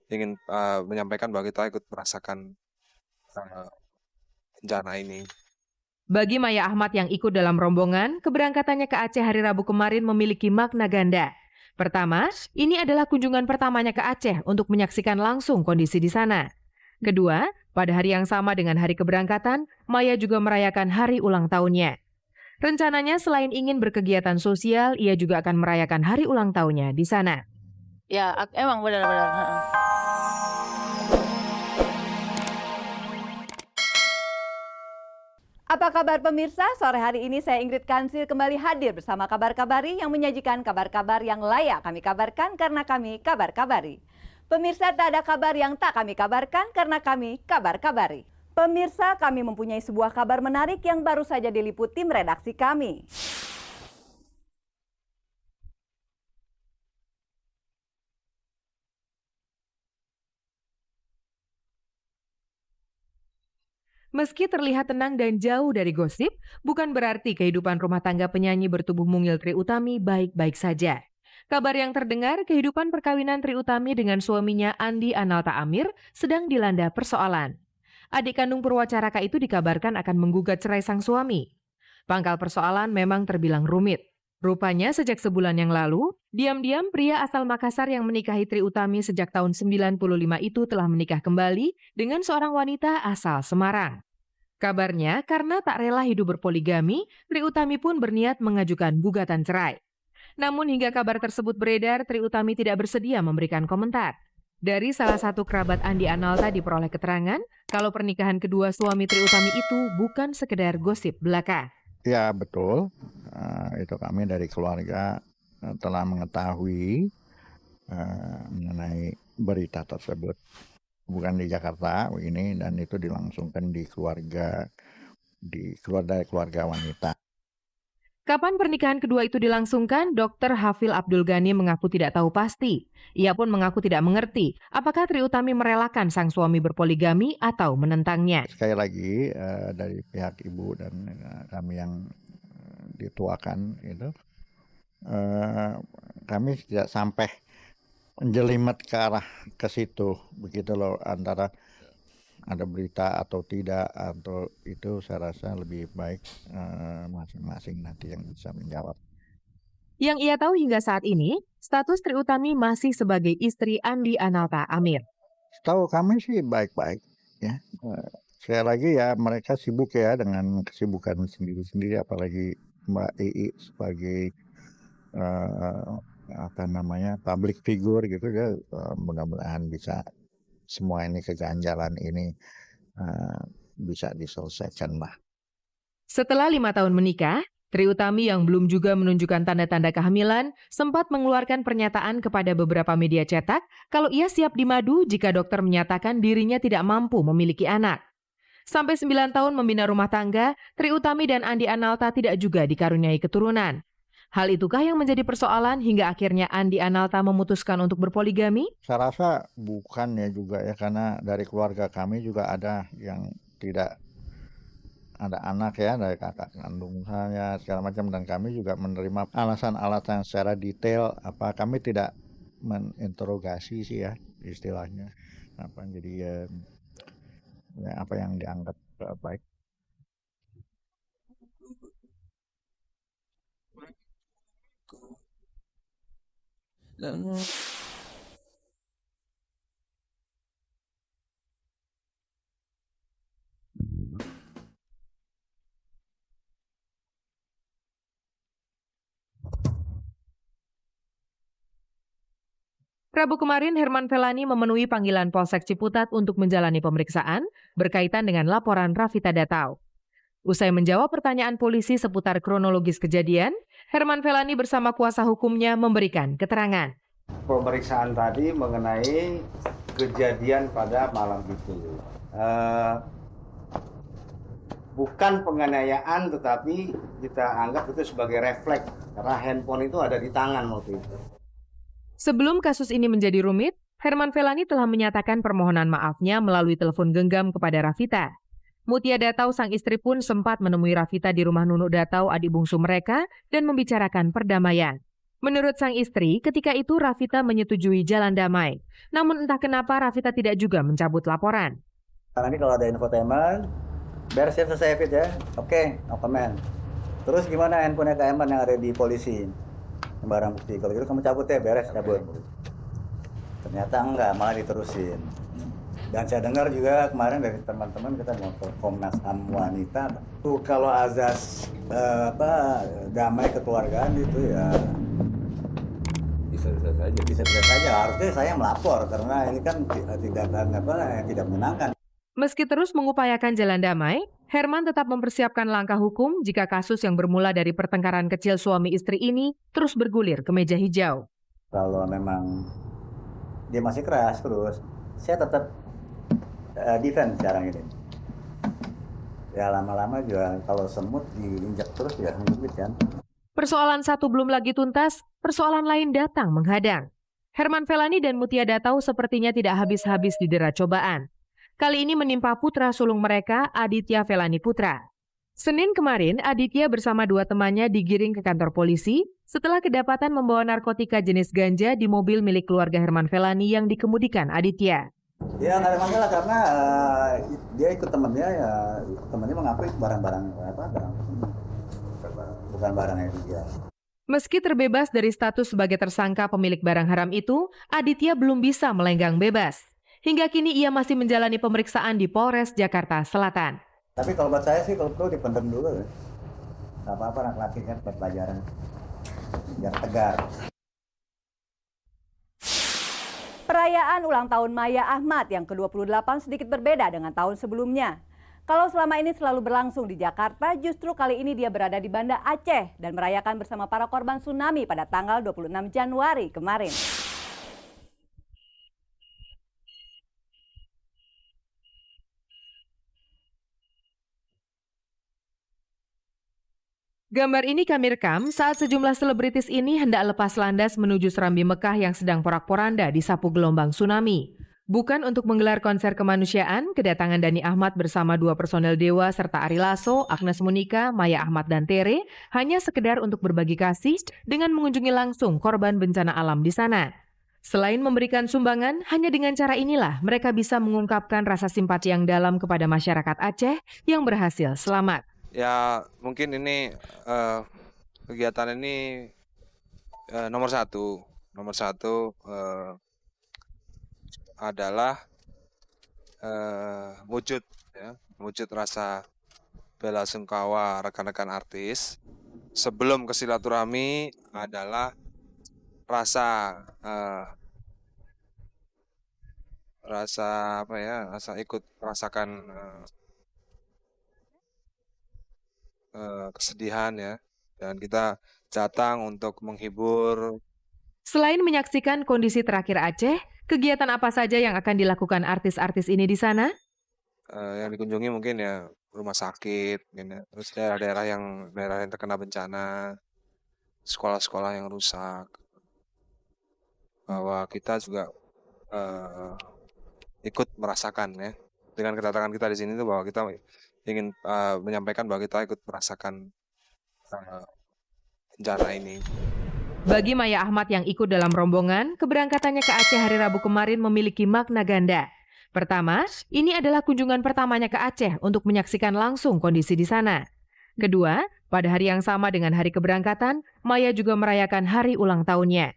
ingin menyampaikan bahwa kita ikut merasakan uh, bencana ini. Bagi Maya Ahmad yang ikut dalam rombongan, keberangkatannya ke Aceh hari Rabu kemarin memiliki makna ganda. Pertama, ini adalah kunjungan pertamanya ke Aceh untuk menyaksikan langsung kondisi di sana. Kedua, pada hari yang sama dengan hari keberangkatan, Maya juga merayakan hari ulang tahunnya. Rencananya selain ingin berkegiatan sosial, ia juga akan merayakan hari ulang tahunnya di sana. Ya, emang benar-benar. Apa kabar pemirsa? Sore hari ini saya Ingrid Kansil kembali hadir bersama Kabar Kabari yang menyajikan kabar-kabar yang layak kami kabarkan karena kami Kabar Kabari. Pemirsa, tak ada kabar yang tak kami kabarkan karena kami Kabar Kabari. Pemirsa, kami mempunyai sebuah kabar menarik yang baru saja diliput tim redaksi kami. Meski terlihat tenang dan jauh dari gosip, bukan berarti kehidupan rumah tangga penyanyi bertubuh mungil Trie Utami baik-baik saja. Kabar yang terdengar, kehidupan perkawinan Trie Utami dengan suaminya Andi Analta Amir sedang dilanda persoalan. Adik kandung Purwacaraka itu dikabarkan akan menggugat cerai sang suami. Pangkal persoalan memang terbilang rumit. Rupanya sejak sebulan yang lalu, diam-diam pria asal Makassar yang menikahi Trie Utami sejak tahun 95 itu telah menikah kembali dengan seorang wanita asal Semarang. Kabarnya karena tak rela hidup berpoligami, Trie Utami pun berniat mengajukan gugatan cerai. Namun hingga kabar tersebut beredar, Trie Utami tidak bersedia memberikan komentar. Dari salah satu kerabat Andi Analta diperoleh keterangan kalau pernikahan kedua suami Trie Utami itu bukan sekedar gosip belaka. Ya betul, itu kami dari keluarga telah mengetahui mengenai berita tersebut. Bukan di Jakarta ini, dan itu dilangsungkan di dari keluarga wanita. Kapan pernikahan kedua itu dilangsungkan, Dr. Hafil Abdul Ghani mengaku tidak tahu pasti. Ia pun mengaku tidak mengerti apakah Trie Utami merelakan sang suami berpoligami atau menentangnya. Sekali lagi dari pihak ibu dan kami yang dituakan itu, kami tidak sampai menjelimet ke arah ke situ, begitu loh, antara ada berita atau tidak, atau itu saya rasa lebih baik masing-masing nanti yang bisa menjawab. Yang ia tahu hingga saat ini, status Trie Utami masih sebagai istri Andi Analta Amir. Setahu kami sih baik-baik ya. Sekali lagi ya, mereka sibuk ya dengan kesibukan sendiri-sendiri, apalagi Mbak Ii sebagai public figure gitu ya. Mudah-mudahan bisa semua ini keganjalan ini bisa diselesaikan lah. Setelah 5 tahun menikah, Trie Utami yang belum juga menunjukkan tanda-tanda kehamilan sempat mengeluarkan pernyataan kepada beberapa media cetak kalau ia siap dimadu jika dokter menyatakan dirinya tidak mampu memiliki anak. Sampai 9 tahun membina rumah tangga, Trie Utami dan Andi Analta tidak juga dikaruniai keturunan. Hal itukah yang menjadi persoalan hingga akhirnya Andi Analta memutuskan untuk berpoligami? Saya rasa bukan ya juga ya, karena dari keluarga kami juga ada yang tidak ada anak ya, dari kakak kandung saya segala macam, dan kami juga menerima alasan-alasan secara detail. Kami tidak meninterogasi sih ya istilahnya. Jadi ya, apa yang dianggap baik. Rabu kemarin, Herman Felani memenuhi panggilan Polsek Ciputat untuk menjalani pemeriksaan berkaitan dengan laporan Rafita Datau. Usai menjawab pertanyaan polisi seputar kronologis kejadian, Herman Felani bersama kuasa hukumnya memberikan keterangan. Pemeriksaan tadi mengenai kejadian pada malam itu. Bukan penganiayaan, tetapi kita anggap itu sebagai refleks karena handphone itu ada di tangan waktu itu. Sebelum kasus ini menjadi rumit, Herman Felani telah menyatakan permohonan maafnya melalui telepon genggam kepada Rafita. Mutia Datau, sang istri pun sempat menemui Rafita di rumah Nunuk Datau, adik bungsu mereka, dan membicarakan perdamaian. Menurut sang istri, ketika itu Rafita menyetujui jalan damai. Namun entah kenapa Rafita tidak juga mencabut laporan. Nanti kalau ada infotainment, beres ya, selesai Fit ya. Oke, no comment. Terus gimana handphonenya Kak Eman yang ada di polisi? Yang barang bukti. Kalau gitu kamu cabut ya, beres, cabut. Ternyata enggak, malah diterusin. Dan saya dengar juga kemarin dari teman-teman kita mau ke Komnas HAM wanita. Tuh kalau azas damai kekeluargaan itu ya bisa-bisa saja. Bisa-bisa saja. Harusnya saya melapor karena ini kan tidak menyenangkan. Meski terus mengupayakan jalan damai, Herman tetap mempersiapkan langkah hukum jika kasus yang bermula dari pertengkaran kecil suami istri ini terus bergulir ke meja hijau. Kalau memang dia masih keras terus, saya tetap defense sekarang ini. Ya lama-lama juga kalau semut diinjak terus ya ngibit kan. Persoalan satu belum lagi tuntas, persoalan lain datang menghadang. Herman Felani dan Mutia Datau sepertinya tidak habis-habis didera cobaan. Kali ini menimpa putra sulung mereka, Aditya Felani Putra. Senin kemarin, Aditya bersama dua temannya digiring ke kantor polisi setelah kedapatan membawa narkotika jenis ganja di mobil milik keluarga Herman Felani yang dikemudikan Aditya. Ya nggak ada masalah karena dia ikut temennya, ya temennya mengakui barang-barang bukan barangnya dia. Meski terbebas dari status sebagai tersangka pemilik barang haram itu, Aditya belum bisa melenggang bebas. Hingga kini ia masih menjalani pemeriksaan di Polres Jakarta Selatan. Tapi kalau buat saya sih kalau perlu dipendam dulu ya. Nggak apa-apa, anak laki kan buat pelajaran biar tegar. Perayaan ulang tahun Maya Ahmad yang ke-28 sedikit berbeda dengan tahun sebelumnya. Kalau selama ini selalu berlangsung di Jakarta, justru kali ini dia berada di Banda Aceh dan merayakan bersama para korban tsunami pada tanggal 26 Januari kemarin. Gambar ini kami rekam saat sejumlah selebritis ini hendak lepas landas menuju Serambi Mekah yang sedang porak-poranda disapu gelombang tsunami. Bukan untuk menggelar konser kemanusiaan, kedatangan Dhani Ahmad bersama dua personel Dewa serta Ari Lasso, Agnes Monica, Maya Ahmad dan Tere hanya sekedar untuk berbagi kasih dengan mengunjungi langsung korban bencana alam di sana. Selain memberikan sumbangan, hanya dengan cara inilah mereka bisa mengungkapkan rasa simpati yang dalam kepada masyarakat Aceh yang berhasil selamat. Ya mungkin ini kegiatan ini nomor satu adalah wujud rasa bela sungkawa rekan-rekan artis. Sebelum ke silaturahmi adalah rasa ikut merasakan kesedihan ya, dan kita datang untuk menghibur. Selain menyaksikan kondisi terakhir Aceh, kegiatan apa saja yang akan dilakukan artis-artis ini di sana? Yang dikunjungi mungkin ya rumah sakit, terus daerah-daerah yang terkena bencana, sekolah-sekolah yang rusak. Bahwa kita juga ikut merasakan ya, dengan kedatangan kita di sini itu bahwa kita ingin menyampaikan bahwa kita ikut merasakan bencana ini. Bagi Maya Ahmad yang ikut dalam rombongan, keberangkatannya ke Aceh hari Rabu kemarin memiliki makna ganda. Pertama, ini adalah kunjungan pertamanya ke Aceh untuk menyaksikan langsung kondisi di sana. Kedua, pada hari yang sama dengan hari keberangkatan, Maya juga merayakan hari ulang tahunnya.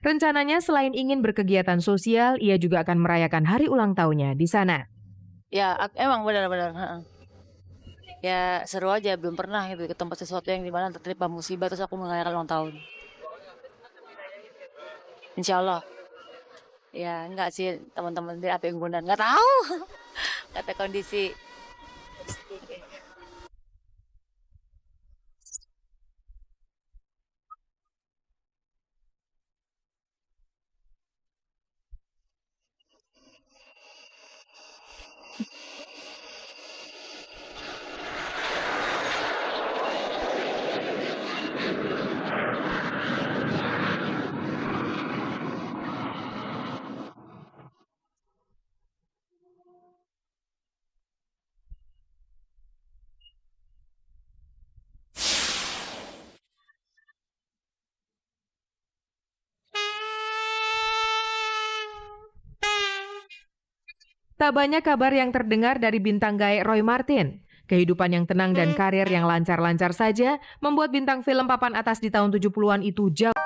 Rencananya selain ingin berkegiatan sosial, ia juga akan merayakan hari ulang tahunnya di sana. Ya, emang benar-benar. Ya seru aja, belum pernah gitu ke tempat sesuatu yang dimana tertimpa musibah terus aku merayakan ulang tahun. Insya Allah. Ya enggak sih teman-teman di apa yang guna, nggak tahu. Kata kondisi. Tak banyak kabar yang terdengar dari bintang gaek Roy Marten. Kehidupan yang tenang dan karir yang lancar-lancar saja membuat bintang film papan atas di tahun 70-an itu jauh